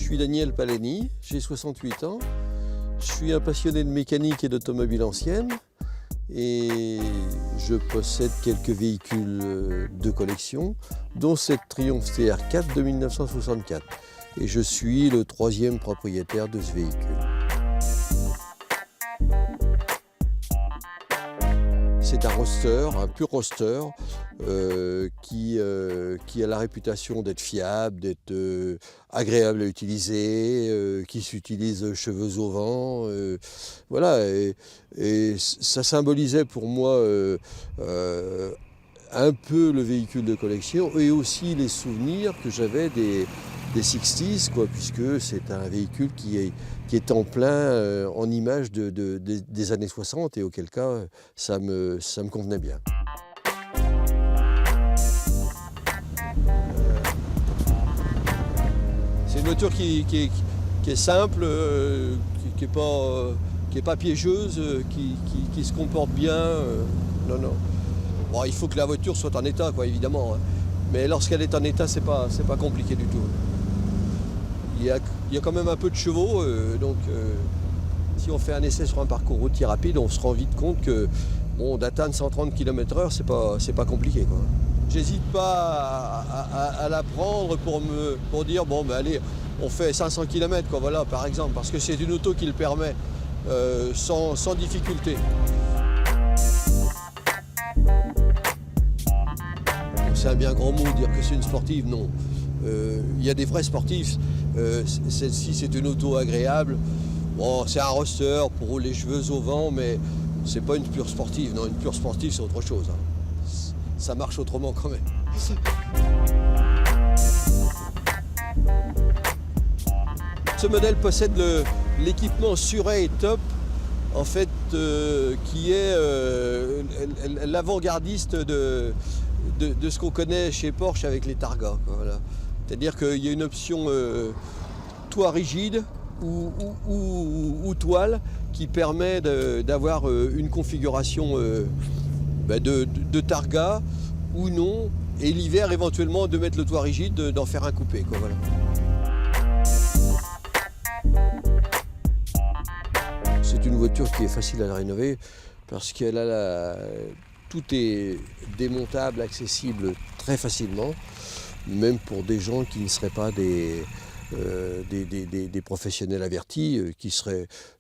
suis Daniel Paleni, j'ai 68 ans. Je suis un passionné de mécanique et d'automobile ancienne et je possède quelques véhicules de collection, dont cette Triumph TR4 de 1964. Et je suis le 3e propriétaire de ce véhicule. C'est un roadster, un pur roadster, qui a la réputation d'être fiable, d'être agréable à utiliser, qui s'utilise cheveux au vent. Voilà, et ça symbolisait pour moi un peu le véhicule de collection et aussi les souvenirs que j'avais des 60s, puisque c'est un véhicule qui est en plein en image des années 60 et auquel cas ça me convenait bien. C'est une voiture qui est simple, qui est pas piégeuse, qui se comporte bien. Non. Bon, il faut que la voiture soit en état, évidemment. Hein. Mais lorsqu'elle est en état, c'est pas compliqué du tout. Il y a quand même un peu de chevaux, donc si on fait un essai sur un parcours routier rapide, on se rend vite compte que d'atteindre 130 km/h, c'est pas compliqué. J'hésite pas à la prendre pour dire allez, on fait 500 km, voilà, par exemple, parce que c'est une auto qui le permet sans difficulté. C'est un bien grand mot dire que c'est une sportive, non. Il y a des vrais sportifs. Celle-ci, c'est une auto agréable. Bon, c'est un roadster pour rouler les cheveux au vent, mais c'est pas une pure sportive. Non, une pure sportive, c'est autre chose. Hein. Ça marche autrement quand même. Ce modèle possède l'équipement Suret top, en fait, qui est l'avant-gardiste de ce qu'on connaît chez Porsche avec les Targa. Voilà. C'est-à-dire qu'il y a une option toit rigide ou toile qui permet d'avoir une configuration de Targa ou non, et l'hiver éventuellement de mettre le toit rigide, d'en faire un coupé. Voilà. C'est une voiture qui est facile à rénover parce qu'elle a tout est démontable, accessible très facilement, même pour des gens qui ne seraient pas des professionnels avertis,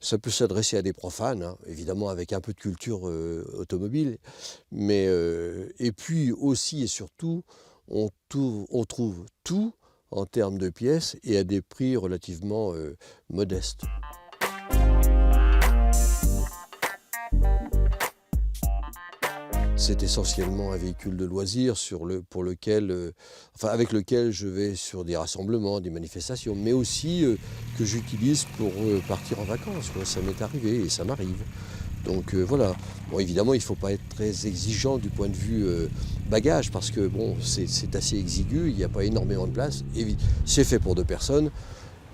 ça peut s'adresser à des profanes, hein, évidemment avec un peu de culture automobile, mais et puis aussi et surtout, on trouve tout en termes de pièces et à des prix relativement modestes. C'est essentiellement un véhicule de loisir avec lequel je vais sur des rassemblements, des manifestations, mais aussi que j'utilise pour partir en vacances. Ça m'est arrivé et ça m'arrive. Donc voilà. Bon, évidemment, il ne faut pas être très exigeant du point de vue bagage parce que c'est assez exigu, il n'y a pas énormément de place. Et c'est fait pour 2 personnes.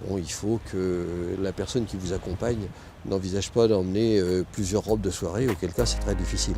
Bon, il faut que la personne qui vous accompagne n'envisage pas d'emmener plusieurs robes de soirée, auquel cas c'est très difficile.